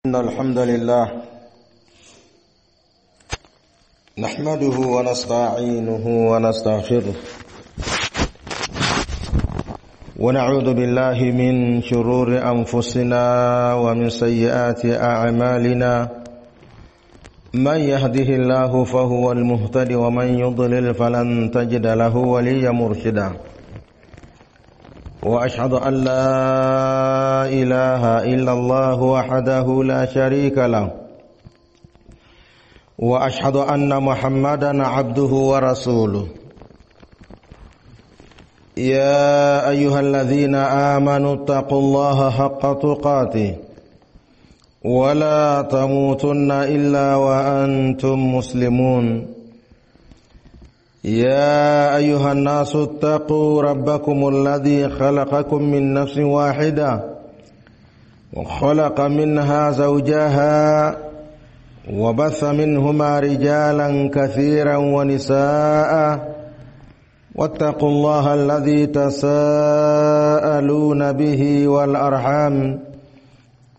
إن الحمد لله نحمده ونستعينه ونستغفره ونعوذ بالله من شرور أنفسنا ومن سيئات أعمالنا من يهده الله فهو المهتد ومن يضلل فلن تجد له وليا مرشدا وأشهد أن لا إله إلا الله وحده لا شريك له وأشهد أن محمدا عبده ورسوله يا أيها الذين آمنوا اتقوا الله حق تقاته ولا تموتن إلا وأنتم مسلمون يا أيها الناس اتقوا ربكم الذي خلقكم من نفس واحدة وخلق منها زوجها وبث منهما رجالا كثيرا ونساء واتقوا الله الذي تساءلون به والأرحام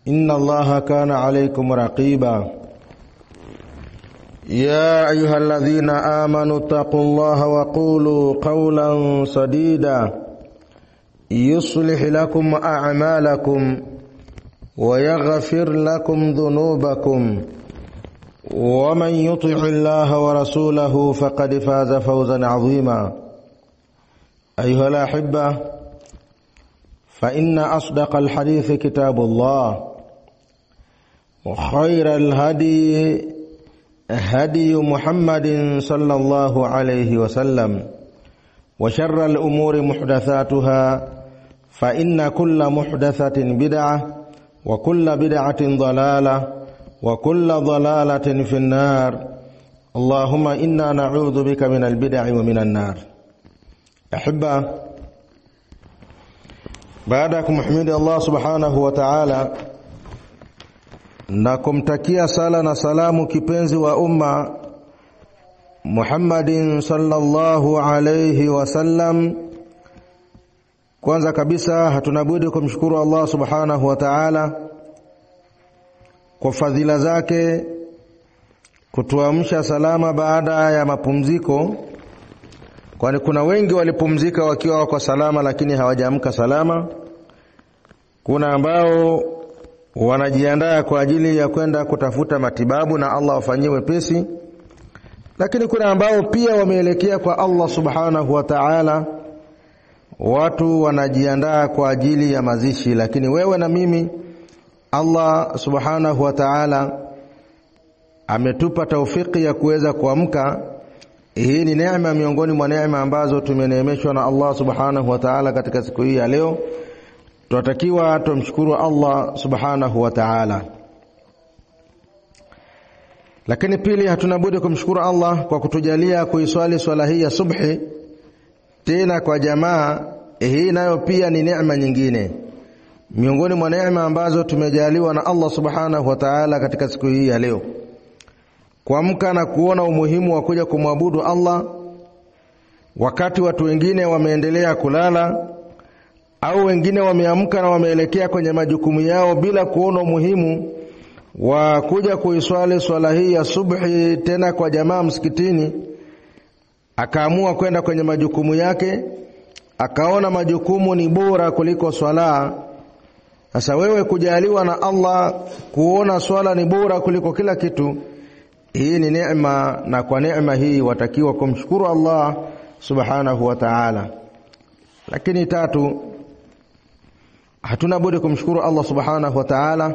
إن الله كان عليكم رقيبا يا أيها الذين آمنوا اتقوا الله وقولوا قولا سديدا يصلح لكم أعمالكم ويغفر لكم ذنوبكم ومن يطع الله ورسوله فقد فاز فوزا عظيما أيها الأحبة فإن أصدق الحديث كتاب الله وخير الهدي هدي محمد صلى الله عليه وسلم وشر الأمور محدثاتها فإن كل محدثة بدعة وكل بدعة ضلالة وكل ضلالة في النار اللهم إنا نعوذ بك من البدع ومن النار. أحبة بعدكم محمد الله سبحانه وتعالى na kumtakia sala na salamu kipenzi wa umma Muhammadin sallallahu alayhi wasallam. Kwanza kabisa hatuna budi kumshukuru Allah subhanahu wa ta'ala kwa fadhila zake kutuamsha salama baada ya mapumziko, kwani kuna wengi walipumzika wakiwa wako salama lakini hawajaamka salama. Kuna ambao wanajiandaa kwa ajili ya kwenda kutafuta matibabu na Allah wafanyie wepesi, lakini kuna ambao pia wameelekea kwa Allah subhanahu wa ta'ala. Watu wanajiandaa kwa ajili ya mazishi, lakini wewe na mimi Allah subhanahu wa ta'ala ametupa taufiki ya kuweza kuamka. Hii ni neema miongoni mwa neema ambazo tumeneemeshwa na Allah subhanahu wa ta'ala katika siku hii ya leo. Tunatakiwa tumshukuru Allah subhanahu wa ta'ala. Lakini pili, hatuna budi kumshukuru Allah kwa kutujalia kuiswali swala hii ya subhi tena kwa jamaa. Hii nayo pia ni neema nyingine miongoni mwa neema ambazo tumejaliwa na Allah subhanahu wa ta'ala katika siku hii ya leo. Kuamka na kuona umuhimu wa kuja kumwabudu Allah wakati watu wengine wameendelea kulala, au wengine wameamka na wameelekea kwenye majukumu yao bila kuona umuhimu wa kuja kuiswali swala hii ya subhi tena kwa jamaa msikitini, akaamua kwenda kwenye majukumu yake, akaona majukumu ni bora kuliko swala. Sasa wewe kujaliwa na Allah kuona swala ni bora kuliko kila kitu, hii ni neema, na kwa neema hii watakiwa kumshukuru Allah subhanahu wa ta'ala. Lakini tatu, hatuna budi kumshukuru Allah subhanahu wa ta'ala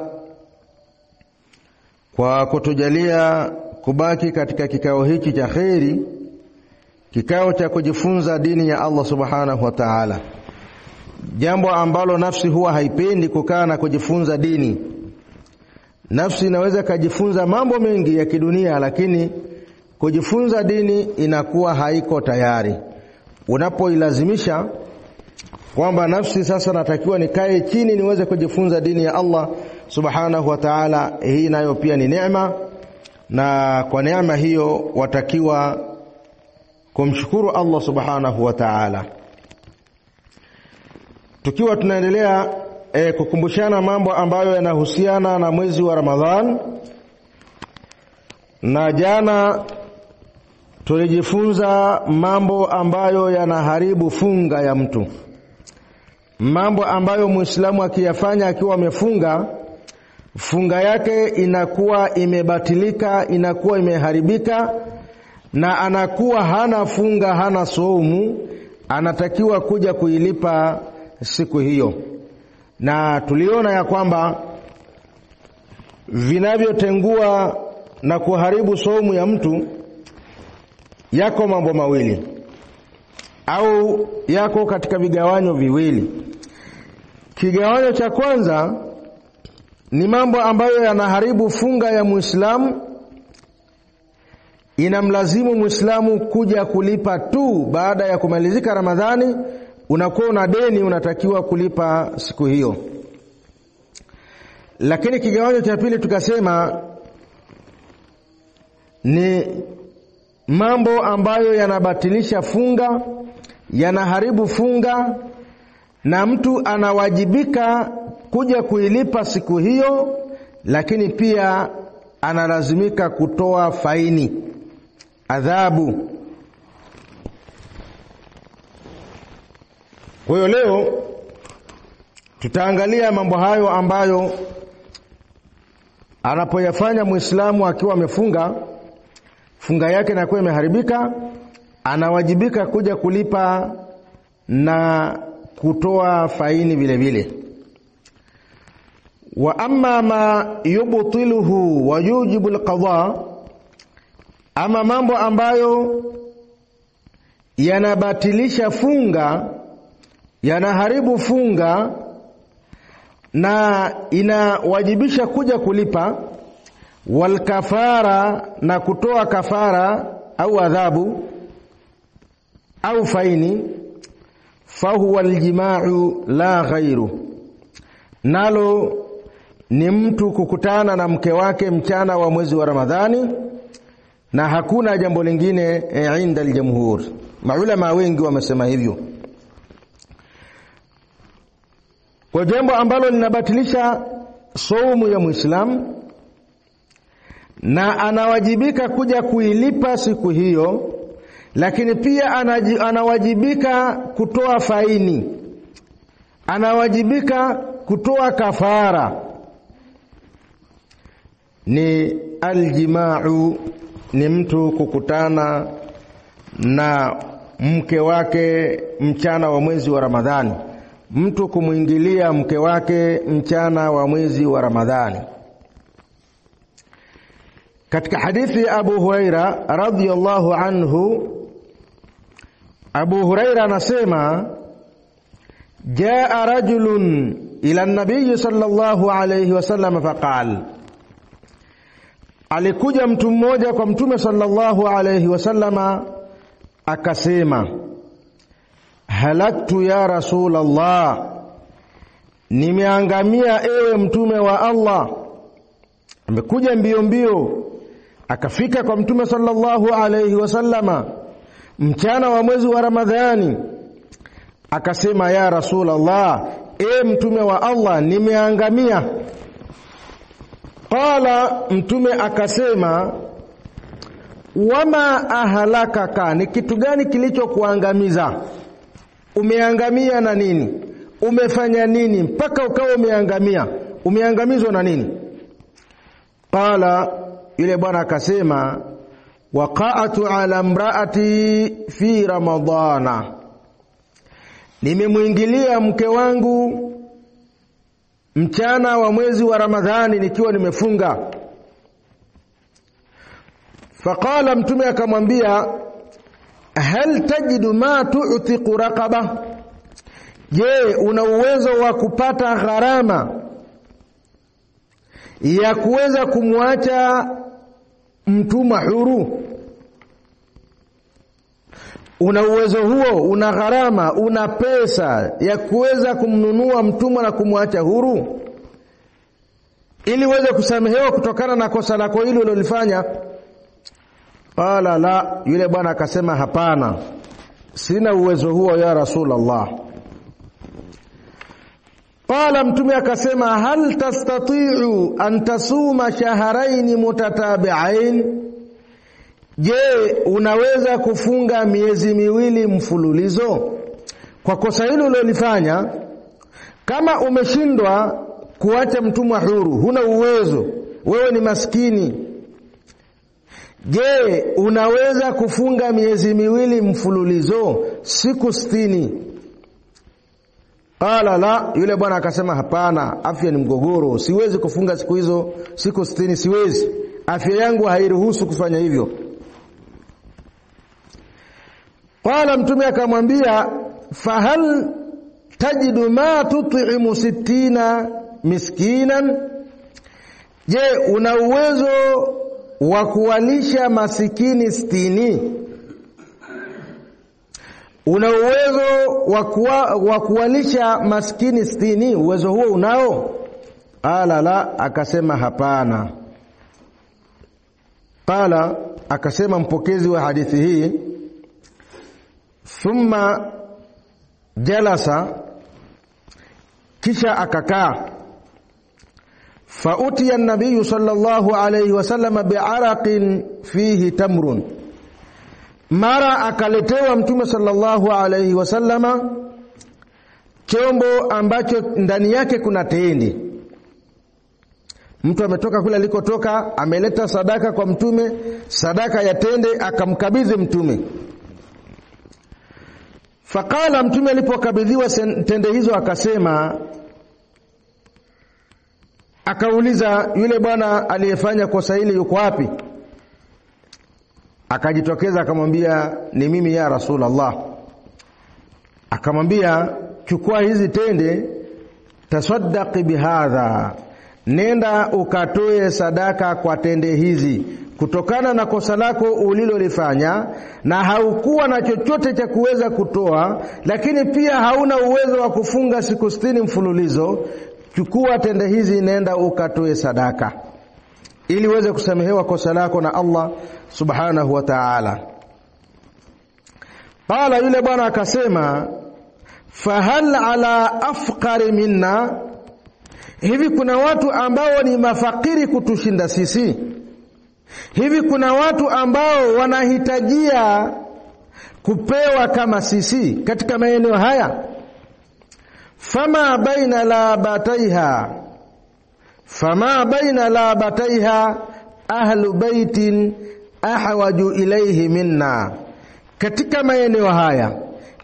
kwa kutujalia kubaki katika kikao hiki cha khairi, kikao cha kujifunza dini ya Allah subhanahu wa ta'ala, jambo ambalo nafsi huwa haipendi kukaa na kujifunza dini. Nafsi inaweza kujifunza mambo mengi ya kidunia, lakini kujifunza dini inakuwa haiko tayari. Unapoilazimisha kwamba nafsi sasa natakiwa nikae chini niweze kujifunza dini ya Allah subhanahu wa ta'ala, hii nayo pia ni neema, na kwa neema hiyo watakiwa kumshukuru Allah subhanahu wa ta'ala. Tukiwa tunaendelea kukumbushana mambo ambayo yanahusiana na mwezi wa Ramadhan, na jana tulijifunza mambo ambayo yanaharibu funga ya mtu, mambo ambayo Muislamu akiyafanya akiwa amefunga, funga yake inakuwa imebatilika, inakuwa imeharibika, na anakuwa hana funga, hana saumu, anatakiwa kuja kuilipa siku hiyo. Na tuliona ya kwamba vinavyotengua na kuharibu saumu ya mtu yako mambo mawili, au yako katika vigawanyo viwili. Kigawanyo cha kwanza ni mambo ambayo yanaharibu funga ya Muislamu, inamlazimu Muislamu kuja kulipa tu baada ya kumalizika Ramadhani. Unakuwa una deni, unatakiwa kulipa siku hiyo. Lakini kigawanyo cha pili tukasema ni mambo ambayo yanabatilisha funga, yanaharibu funga, na mtu anawajibika kuja kuilipa siku hiyo, lakini pia analazimika kutoa faini, adhabu. Kwa hiyo leo tutaangalia mambo hayo ambayo anapoyafanya Muislamu akiwa amefunga, funga yake inakuwa imeharibika, anawajibika kuja kulipa na kutoa faini vile vile. Wa amma ma yubtiluhu wa yujibu alqadha, ama mambo ambayo yanabatilisha funga, yanaharibu funga na inawajibisha kuja kulipa, wal kafara, na kutoa kafara au adhabu au faini, fahuwa aljima'u la ghairu, nalo ni mtu kukutana na mke wake mchana wa mwezi wa Ramadhani, na hakuna jambo lingine inda aljumhur. Maulama wengi wamesema hivyo. Kwa jambo ambalo linabatilisha saumu ya Muislamu na anawajibika kuja kuilipa siku hiyo, lakini pia anawajibika kutoa faini, anawajibika kutoa kafara, ni aljima'u, ni mtu kukutana na mke wake mchana wa mwezi wa Ramadhani, mtu kumuingilia mke wake mchana wa mwezi wa Ramadhani. Katika hadithi ya Abu Huraira radhiyallahu anhu, Abu Huraira anasema, jaa rajulun ila an-nabiy sallallahu alayhi wasallam faqal, alikuja mtu mmoja kwa Mtume sallallahu alayhi wasallama akasema, halaktu ya Rasulullah, nimeangamia ewe Mtume wa Allah. Amekuja mbio mbio akafika kwa Mtume sallallahu alayhi wasallama mchana wa mwezi wa Ramadhani, akasema, ya Rasulullah, ewe Mtume wa Allah, nimeangamia. Qala, Mtume akasema, wama ahlakaka, ni kitu gani kilichokuangamiza? Umeangamia na nini? Umefanya nini mpaka ukawa umeangamia? Umeangamizwa na nini? Qala, yule bwana akasema, waqa'atu ala imraati fi Ramadhana, nimemuingilia mke wangu mchana wa mwezi wa Ramadhani nikiwa nimefunga. Faqala, Mtume akamwambia, hal tajidu ma tu'tiqu raqaba, je, una uwezo wa kupata gharama ya kuweza kumwacha mtumwa huru? Una uwezo huo, una gharama, una pesa ya kuweza kumnunua mtumwa na kumwacha huru, ili uweze kusamehewa kutokana na kosa lako hilo ulilofanya? Qala la, yule bwana akasema, hapana, sina uwezo huo ya Rasulullah. Qala, mtume akasema, hal tastati'u an tasuma shahrayn mutatabi'ain, je, unaweza kufunga miezi miwili mfululizo? Kwa kosa hilo ulilofanya, kama umeshindwa kuacha mtumwa huru, huna uwezo, wewe ni maskini, je, unaweza kufunga miezi miwili mfululizo siku 60? Qala la, yule bwana akasema hapana, afya ni mgogoro, siwezi kufunga siku hizo, siku 60 siwezi, afya yangu hairuhusu kufanya hivyo. Qala, mtume akamwambia, fahal tajidu ma tut'imu 60 miskinan, je, una uwezo wa kuwalisha masikini 60? Una uwezo wa kuwalisha maskini 60? Uwezo huo unao? Ala la, akasema hapana. Qala, akasema mpokezi wa hadithi hii, thumma jalasa, kisha akakaa. Fautiya an-nabiy sallallahu alayhi wasallam bi'araqin fihi tamrun, mara akaletewa mtume sallallahu alayhi wasallama chombo ambacho ndani yake kuna tende. Mtu ametoka kule alikotoka, ameleta sadaka kwa mtume, sadaka ya tende, akamkabidhi mtume. Faqala, mtume alipokabidhiwa tende hizo akasema, akauliza, yule bwana aliyefanya kosa hili yuko wapi? Akajitokeza akamwambia, ni mimi ya Rasulullah. Akamwambia, chukua hizi tende, tasaddaqi bihadha, nenda ukatoe sadaka kwa tende hizi, kutokana na kosa lako ulilolifanya, na haukuwa na chochote cha kuweza kutoa, lakini pia hauna uwezo wa kufunga siku 60 mfululizo. Chukua tende hizi, nenda ukatoe sadaka ili uweze kusamehewa kosa lako na Allah subhanahu wa ta'ala. Qala, yule bwana akasema, fahal ala afqari minna, hivi kuna watu ambao ni mafakiri kutushinda sisi? Hivi kuna watu ambao wanahitajia kupewa kama sisi katika maeneo haya? Fama baina labataiha ahlu baitin ahwaju ilayhi minna, katika maeneo haya,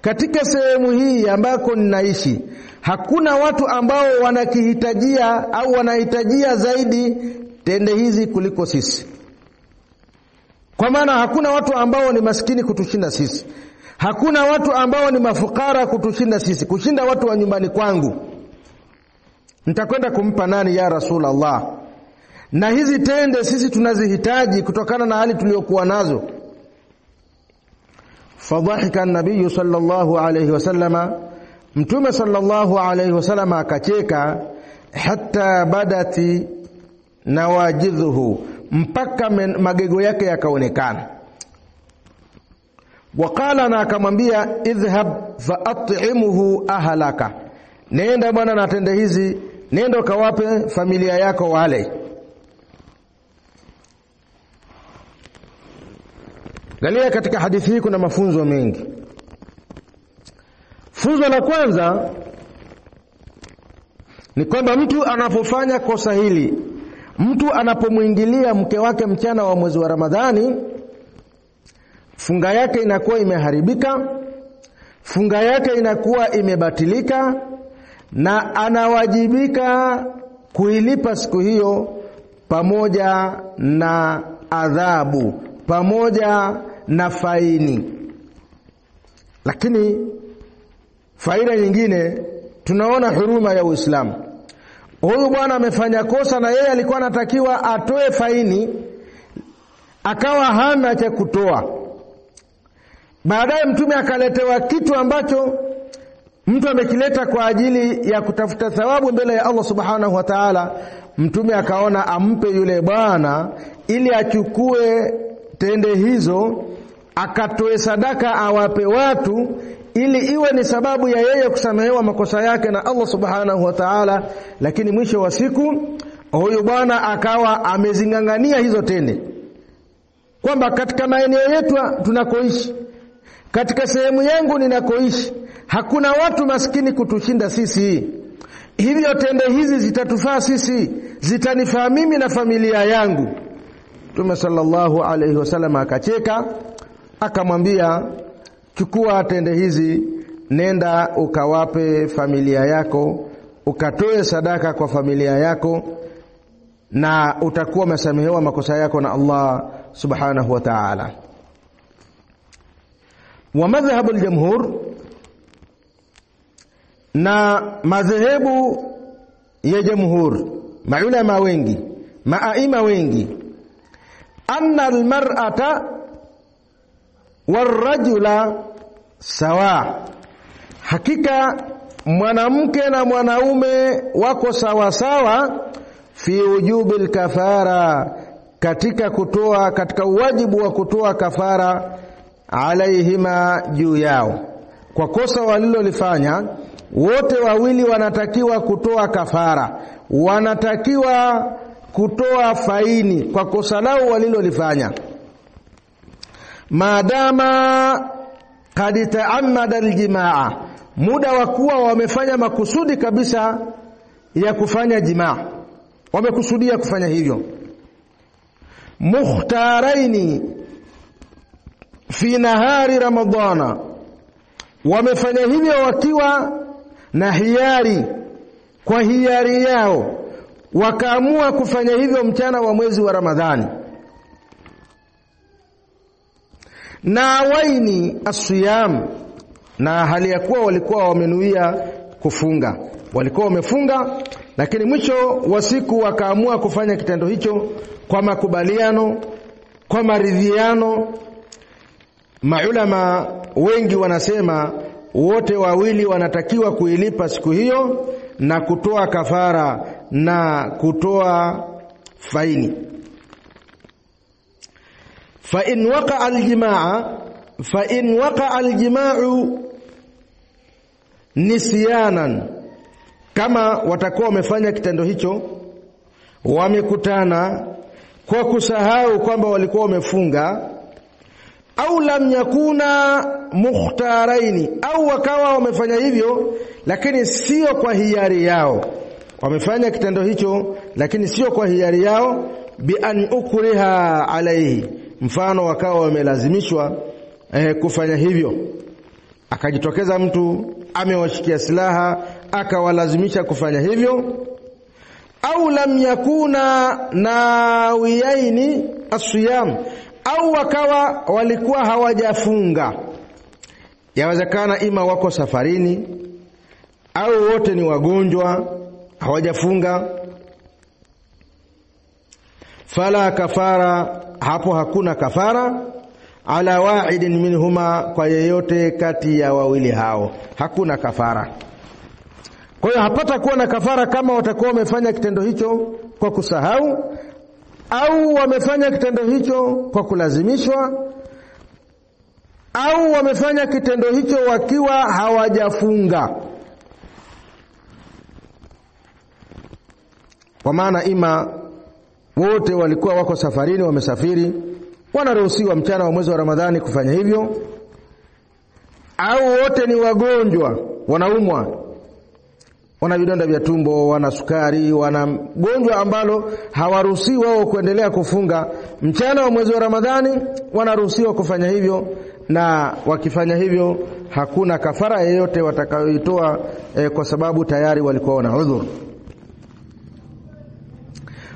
katika sehemu hii ambako ninaishi, hakuna watu ambao wanakihitajia au wanahitajia zaidi tende hizi kuliko sisi. Kwa maana hakuna watu ambao ni maskini kutushinda sisi, hakuna watu ambao ni mafukara kutushinda sisi. Kushinda watu wa nyumbani kwangu, nitakwenda kumpa nani ya Rasulullah? Na hizi tende sisi tunazihitaji kutokana na hali tuliyokuwa nazo. Fadhahika an-nabiy sallallahu alayhi wasallama, mtume sallallahu alayhi wasallama akacheka, hatta badati nawajidhuhu, mpaka magego yake yakaonekana. Waqala, na akamwambia, idhhab fa at'imuhu ahlaka, nenda bwana na tende hizi, nenda kawape familia yako wale. Galia, katika hadithi hii kuna mafunzo mengi. Funzo la kwanza ni kwamba mtu anapofanya kosa hili, mtu anapomwingilia mke wake mchana wa mwezi wa Ramadhani, funga yake inakuwa imeharibika, funga yake inakuwa imebatilika, na anawajibika kuilipa siku hiyo pamoja na adhabu, pamoja na faini. Lakini faida nyingine, tunaona huruma ya Uislamu. Huyu bwana amefanya kosa na yeye alikuwa anatakiwa atoe faini, akawa hana cha kutoa. Baadaye mtume akaletewa kitu ambacho mtu amekileta kwa ajili ya kutafuta thawabu mbele ya Allah subhanahu wa ta'ala. Mtume akaona ampe yule bwana ili achukue tende hizo, akatoe sadaka, awape watu, ili iwe ni sababu ya yeye kusamehewa makosa yake na Allah subhanahu wa ta'ala. Lakini mwisho wa siku huyu bwana akawa amezingangania hizo tende, kwamba katika maeneo yetu tunakoishi, katika sehemu yangu ninakoishi, hakuna watu maskini kutushinda sisi, hivyo tende hizi zitatufaa sisi, zitanifaa mimi na familia yangu. Mtume sallallahu alayhi wasallam akacheka, akamwambia, chukua tende hizi, nenda ukawape familia yako, ukatoe sadaka kwa familia yako, na utakuwa umesamehewa makosa yako na Allah subhanahu wa ta'ala. Wa madhhabu al-jumhur, na madhehebu ya jumhur, maulama wengi, maaima wengi, anna al-mar'ata war-rajula sawa, hakika mwanamke na mwanaume wako sawa sawa fi wujubil kafara, katika uwajibu wa kutoa kafara, alaihima, juu yao. Kwa kosa walilolifanya wote wawili wanatakiwa kutoa kafara, wanatakiwa kutoa faini kwa kosa lao walilolifanya, maadama qad ta'ammada aljimaa, muda wa kuwa wamefanya makusudi kabisa ya kufanya jimaa, wamekusudia kufanya hivyo. Mukhtaraini fi nahari ramadhana, wamefanya hivyo wakiwa na hiari, kwa hiari yao wakaamua kufanya hivyo mchana wa mwezi wa Ramadhani. Na waini asiyam, na hali ya kuwa walikuwa wamenuia kufunga, walikuwa wamefunga, lakini mwisho wa siku wakaamua kufanya kitendo hicho kwa makubaliano, kwa maridhiano. Maulama wengi wanasema wote wawili wanatakiwa kuilipa siku hiyo na kutoa kafara na kutoa faini. Fa in waqa al-jima'u nisyanan, kama watakuwa wamefanya kitendo hicho, wamekutana kwa kusahau kwamba walikuwa wamefunga, au lam yakuna mukhtaraini, au wakawa wamefanya hivyo lakini sio kwa hiari yao, wamefanya kitendo hicho lakini sio kwa hiari yao, bi an ukriha alayhi, mfano wakawa wamelazimishwa kufanya hivyo, akajitokeza mtu amewashikia silaha akawalazimisha kufanya hivyo. Au lam yakuna nawiyaini asiyam, au wakawa walikuwa hawajafunga, yawezekana ima wako safarini au wote ni wagonjwa hawajafunga. Fala kafara, hapo hakuna kafara, ala wahidin minhuma, kwa yeyote kati ya wawili hao hakuna kafara. Kwa hiyo hapata kuwa na kafara kama watakuwa wamefanya kitendo hicho kwa kusahau, au wamefanya kitendo hicho kwa kulazimishwa, au wamefanya kitendo hicho wakiwa hawajafunga. Kwa maana ima wote walikuwa wako safarini, wamesafiri, wanaruhusiwa mchana wa mwezi wa Ramadhani kufanya hivyo, au wote ni wagonjwa, wanaumwa, wana vidonda vya tumbo, wana sukari, wana gonjwa ambalo hawaruhusiwi wao kuendelea kufunga mchana wa mwezi wa Ramadhani, wanaruhusiwa kufanya hivyo, na wakifanya hivyo hakuna kafara yoyote watakayoitoa kwa sababu tayari walikuwa wana udhur.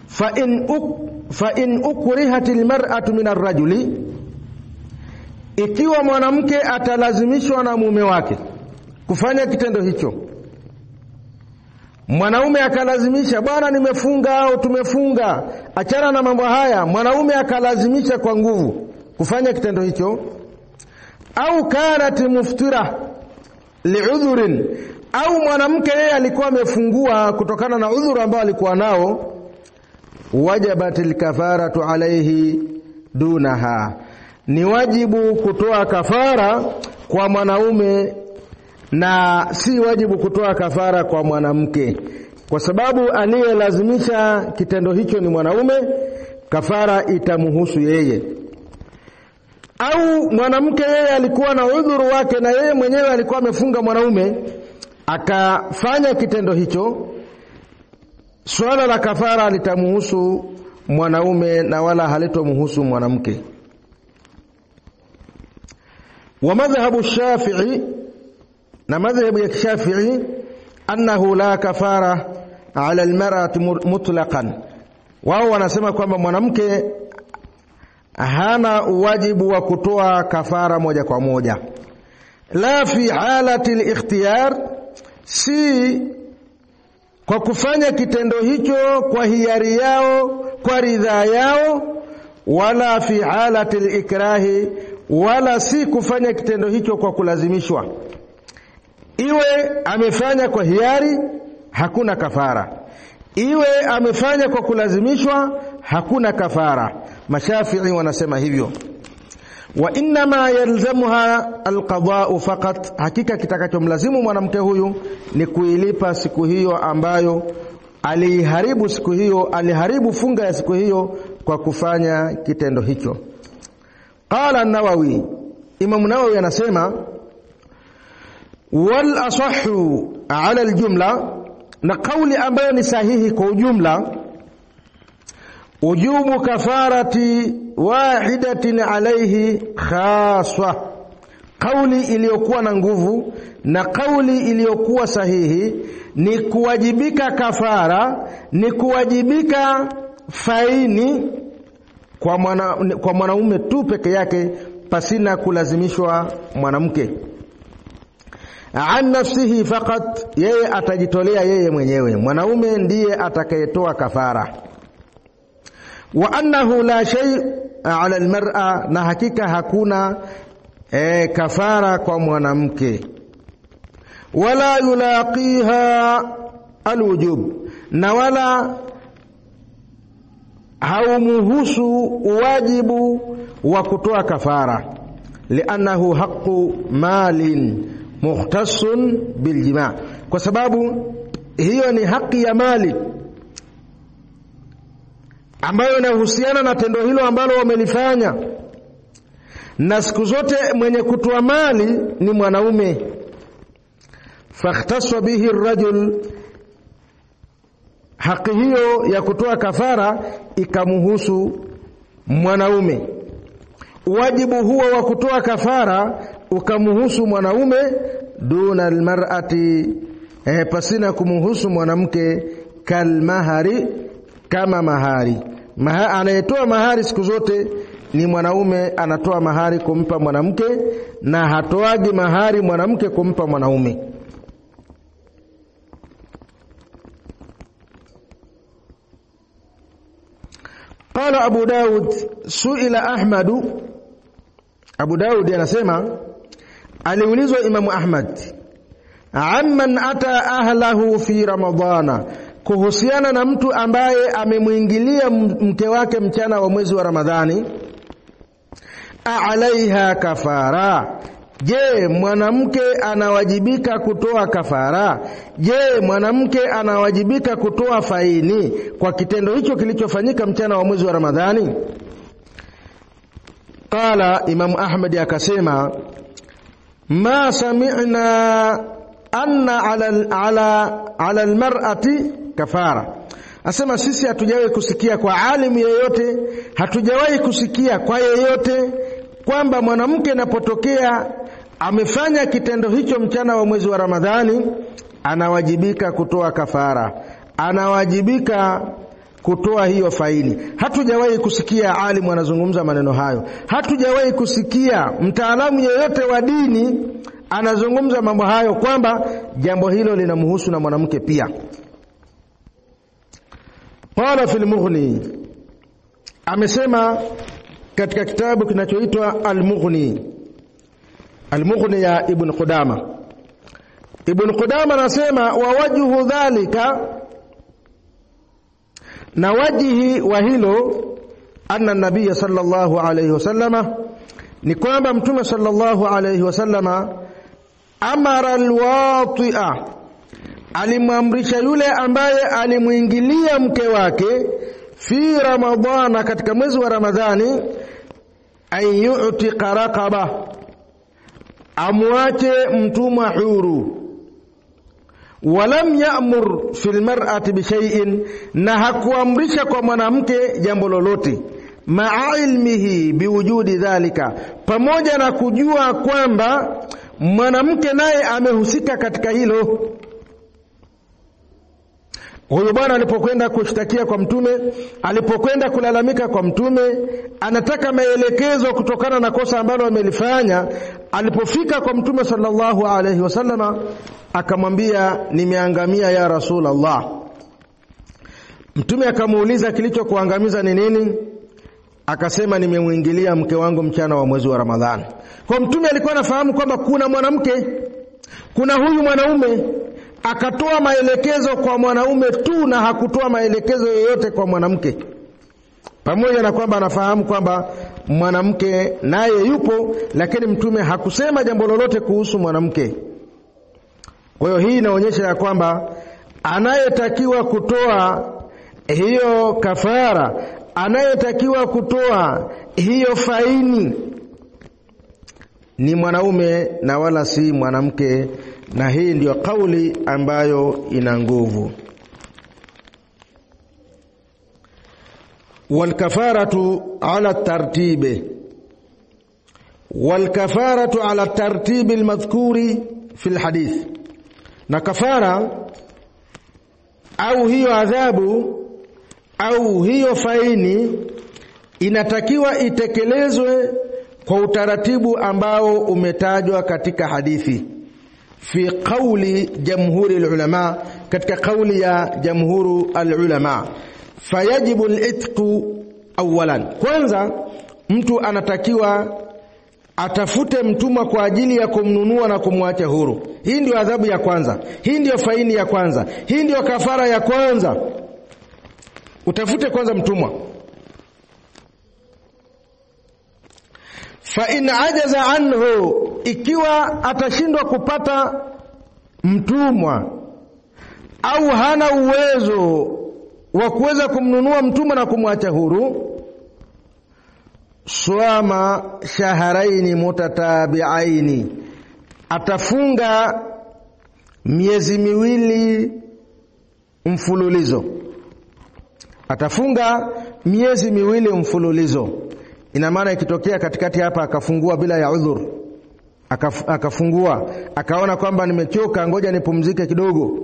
Fa in ukrihatil mar'atu min ar-rajuli, ikiwa mwanamke atalazimishwa na mume wake kufanya kitendo hicho, mwanaume akalazimisha, bwana nimefunga au tumefunga, achana na mambo haya, mwanaume akalazimisha kwa nguvu kufanya kitendo hicho, au kanat muftira li'udhurin, au mwanamke yeye alikuwa amefungua kutokana na udhuru ambao alikuwa nao, wajabatil kafaratu alayhi dunaha, ni wajibu kutoa kafara kwa mwanaume na si wajibu kutoa kafara kwa mwanamke, kwa sababu aliyelazimisha kitendo hicho ni mwanaume, kafara itamhusu yeye. Au mwanamke yeye alikuwa na udhuru wake na yeye mwenyewe alikuwa amefunga mwanaume akafanya kitendo hicho, swala la kafara litamhusu mwanaume na wala halitomhusu mwanamke. Wa madhhabu Shafi'i, na madhhabu ya Shafi'i, annahu la kafara ala almar'ati mutlaqan. Wao wanasema kwamba mwanamke hana wajibu wa kutoa kafara moja kwa moja, la fi halati al-ikhtiyar, si kwa kufanya kitendo hicho kwa hiari yao, kwa ridhaa yao, wala fi halati al-ikrahi, wala si kufanya kitendo hicho kwa kulazimishwa. Iwe amefanya kwa hiari, hakuna kafara. Iwe amefanya kwa kulazimishwa, hakuna kafara. Mashafi'i wanasema hivyo. Wa inma yalzamuha alqada'u faqat, hakika kitakachomlazimu mwanamke huyu ni kuilipa siku hiyo ambayo aliharibu siku hiyo, aliharibu funga ya siku hiyo kwa kufanya kitendo hicho. Qala an-Nawawi, Imam Nawawi anasema wal asahhu ala al-jumla, na kauli ambayo ni sahihi kwa ujumla, ujubu kafarati wahidatin alayhi khaswa. Kauli iliyokuwa na nguvu na kauli iliyokuwa sahihi ni kuwajibika kafara, ni kuwajibika faini kwa mwanaume tu peke yake, pasina kulazimishwa mwanamke. An nafsihi faqat, yeye atajitolea yeye mwenyewe, mwanaume ndiye atakayetoa kafara. Wa annahu la shay ala almar'a, na hakika hakuna kafara kwa mwanamke. Wala yulaqiha alwujub, na wala haumuhusu wajibu wa kutoa kafara, li'annahu haqqu malin mukhtassun biljima', kwa sababu hiyo ni haki ya mali ambayo inahusiana na tendo hilo ambalo wamelifanya, na siku zote mwenye kutoa mali ni mwanaume. Fakhtaswa bihi ar-rajul, haki hiyo ya kutoa kafara ikamhusu mwanaume. Wajibu huo wa kutoa kafara ukamhusu mwanaume, duna almar'ati, pasina kumhusu mwanamke, kalmahari, kama mahari. Anayetoa mahari siku zote ni mwanaume, anatoa mahari kumpa mwanamke, na hatoagi mahari mwanamke kumpa mwanaume. Qala Abu Daud, suila Ahmad. Abu Daud anasema aliulizwa Imam Ahmad, amman ata ahlahu fi ramadhana, kuhusiana na mtu ambaye amemuingilia mke wake mchana wa mwezi wa Ramadhani, alaiha kafara, je, mwanamke anawajibika kutoa kafara? Je, mwanamke anawajibika kutoa faini kwa kitendo hicho kilichofanyika mchana wa mwezi wa Ramadhani? Qala, Imam Ahmad akasema, ma sami'na anna ala almar'ati kafara. Asema sisi hatujawahi kusikia kwa alimu yeyote, hatujawahi kusikia kwa yeyote kwamba mwanamke anapotokea amefanya kitendo hicho mchana wa mwezi wa Ramadhani anawajibika kutoa kafara, anawajibika kutoa hiyo faini. Hatujawahi kusikia alimu anazungumza maneno hayo. Hatujawahi kusikia mtaalamu yeyote wa dini anazungumza mambo hayo, kwamba jambo hilo linamhusu na mwanamke pia. Qala fil Mughni, amesema katika kitabu kinachoitwa Al-Mughni, Al-Mughni ya Ibn Qudama. Ibn Qudama anasema, wa wajhu dhalika, na wajihi wa hilo, anna nabiy sallallahu alayhi wasallama, ni kwamba mtume sallallahu alayhi wasallama amara alwati'a, alimamrisha yule ambaye alimuingilia mke wake fi ramadhana, katika mwezi wa Ramadhani, an yu'tiqa raqaba, amwache mtumwa huru. Walam ya'mur fil mar'ati bi shay'in, na hakuamrisha kwa mwanamke jambo lolote, ma'a ilmihi biwujudi dhalika, pamoja na kujua kwamba mwanamke naye amehusika katika hilo. Huyo bwana alipokwenda kushtakia kwa Mtume, alipokwenda kulalamika kwa Mtume, anataka maelekezo kutokana na kosa ambalo amelifanya. Alipofika kwa Mtume sallallahu alayhi wasallama, akamwambia, nimeangamia ya Rasulullah. Mtume akamuuliza, kilichokuangamiza ni nini? Akasema, nimemuingilia mke wangu mchana wa mwezi wa Ramadhani. Kwa Mtume alikuwa anafahamu kwamba kuna mwanamke, kuna huyu mwanaume. Akatoa maelekezo kwa mwanaume tu na hakutoa maelekezo yoyote kwa mwanamke, pamoja na kwamba anafahamu kwamba mwanamke naye yupo, lakini Mtume hakusema jambo lolote kuhusu mwanamke. Kwa hiyo hii inaonyesha ya kwamba anayetakiwa kutoa hiyo kafara, anayetakiwa kutoa hiyo faini ni mwanaume na wala si mwanamke, na hii ndiyo kauli ambayo ina nguvu. Walkafaratu ala tartibi, walkafaratu ala tartibi almadhkuri fi alhadith, na kafara au hiyo adhabu au hiyo faini inatakiwa itekelezwe kwa utaratibu ambao umetajwa katika hadithi, fi qawli jamhuri alulama, katika kauli ya jamhuru alulama. Fayajibu al-itqu awalan, kwanza mtu anatakiwa atafute mtumwa kwa ajili ya kumnunua na kumwacha huru. Hii ndio adhabu ya kwanza, hii ndio faini ya kwanza, hii ndio kafara ya kwanza. Utafute kwanza mtumwa. Fa in ajaza anhu, ikiwa atashindwa kupata mtumwa au hana uwezo wa kuweza kumnunua mtumwa na kumwacha huru, swama shahraini mutatabi'aini, atafunga miezi miwili mfululizo. Atafunga miezi miwili mfululizo. Ina maana ikitokea katikati hapa akafungua bila ya udhur, akafungua akaona kwamba nimechoka, ngoja nipumzike kidogo.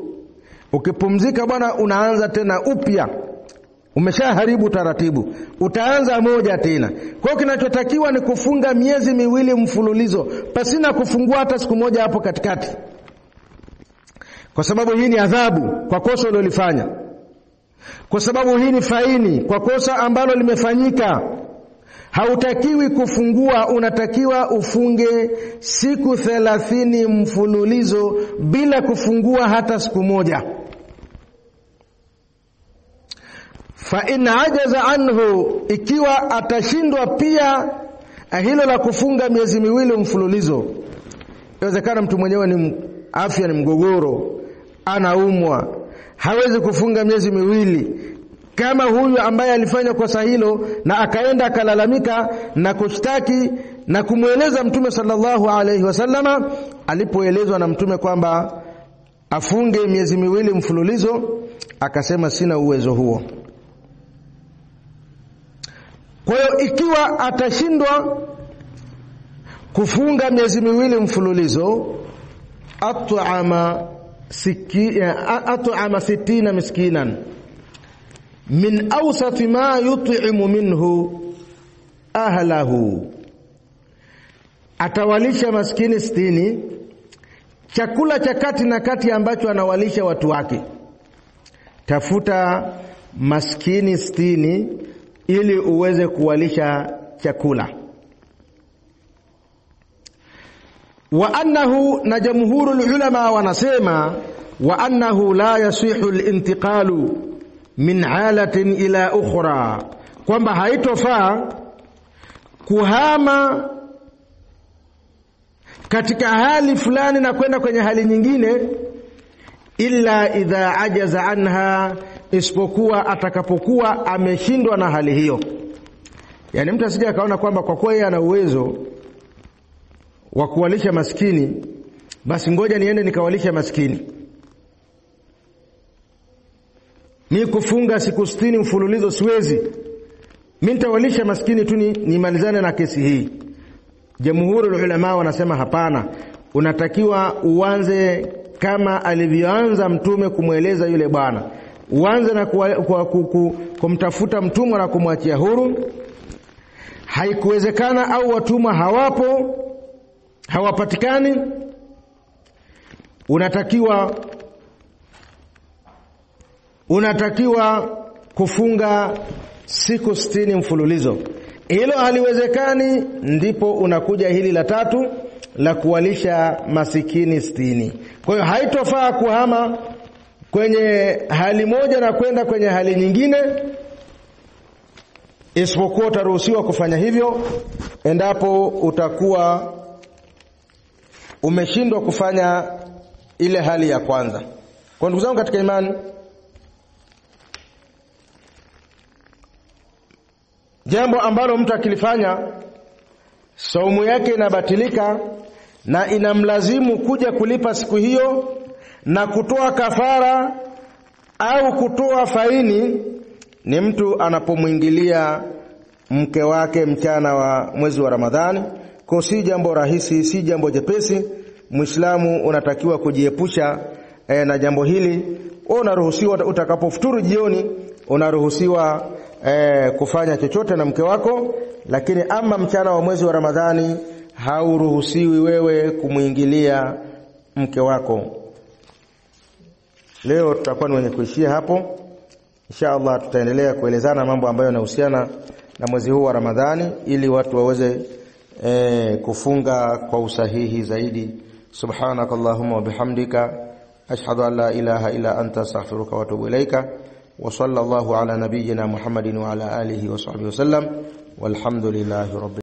Ukipumzika bwana, unaanza tena upya, umeshaharibu taratibu, utaanza moja tena. Kwa hiyo kinachotakiwa ni kufunga miezi miwili mfululizo pasina kufungua hata siku moja hapo katikati, kwa sababu hii ni adhabu kwa kosa ulilofanya, kwa sababu hii ni faini kwa kosa ambalo limefanyika. Hautakiwi kufungua, unatakiwa ufunge siku 30 mfululizo bila kufungua hata siku moja. Fa in ajaza anhu, ikiwa atashindwa pia hilo la kufunga miezi miwili mfululizo, inawezekana mtu mwenyewe ni afya ni mgogoro, anaumwa, hawezi kufunga miezi miwili, kama huyu ambaye alifanya kosa hilo na akaenda akalalamika na kushtaki na kumweleza Mtume sallallahu alaihi wasallama. Alipoelezwa na Mtume kwamba afunge miezi miwili mfululizo, akasema sina uwezo huo. Kwa hiyo ikiwa atashindwa kufunga miezi miwili mfululizo, at'ama 60 miskinan min awsati ma yut'imu minhu ahlahu, atawalisha maskini 60 chakula cha kati na kati ambacho anawalisha watu wake. Tafuta maskini 60 ili uweze kuwalisha chakula. Wa annahu, na jamhurul ulama wanasema, wa annahu la yasihu al-intiqalu min halatin ila ukhra, kwamba haitofaa kuhama katika hali fulani na kwenda kwenye hali nyingine, illa idha ajaza anha, isipokuwa atakapokuwa ameshindwa na hali hiyo. Yani mtu asije akaona kwamba kwa kuwa yeye ana uwezo wa kuwalisha maskini, basi ngoja niende nikawalisha maskini. Mimi kufunga siku 60 mfululizo siwezi, mimi nitawalisha maskini tu nimalizane na kesi hii. Jamhuri ulama wanasema hapana, unatakiwa uanze kama alivyoanza mtume kumweleza yule bwana. Uanze na kumtafuta mtumwa na kumwachia huru. Haikuwezekana au watumwa hawapo, hawapatikani, unatakiwa kufunga siku 60 mfululizo. Hilo haliwezekani, ndipo unakuja hili la tatu la kuwalisha masikini 60. Kwa hiyo haitofaa kuhama kwenye hali moja na kwenda kwenye hali nyingine, isipokuwa utaruhusiwa kufanya hivyo endapo utakuwa umeshindwa kufanya ile hali ya kwanza. Kwa ndugu zangu katika imani, jambo ambalo mtu akilifanya saumu yake inabatilika na inamlazimu kuja kulipa siku hiyo na kutoa kafara au kutoa faini, ni mtu anapomwingilia mke wake mchana wa mwezi wa Ramadhani. Kwa si jambo rahisi, si jambo jepesi. Muislamu unatakiwa kujiepusha na jambo hili. Unaruhusiwa utakapofuturu jioni, unaruhusiwa kufanya chochote na mke wako, lakini ama mchana wa mwezi wa Ramadhani hauruhusiwi wewe kumuingilia mke wako. Leo tutakuwa ni wenye kuishia hapo. Inshallah tutaendelea kuelezana mambo ambayo yanahusiana na mwezi huu wa Ramadhani ili watu waweze kufunga kwa usahihi zaidi. Subhanakallahumma wa bihamdika ashhadu an la ilaha illa anta astaghfiruka wa atubu ilaika. Wa sallallahu ala nabiyyina Muhammadin wa ala alihi wa sahbihi wasallam. Walhamdulillahi rabbil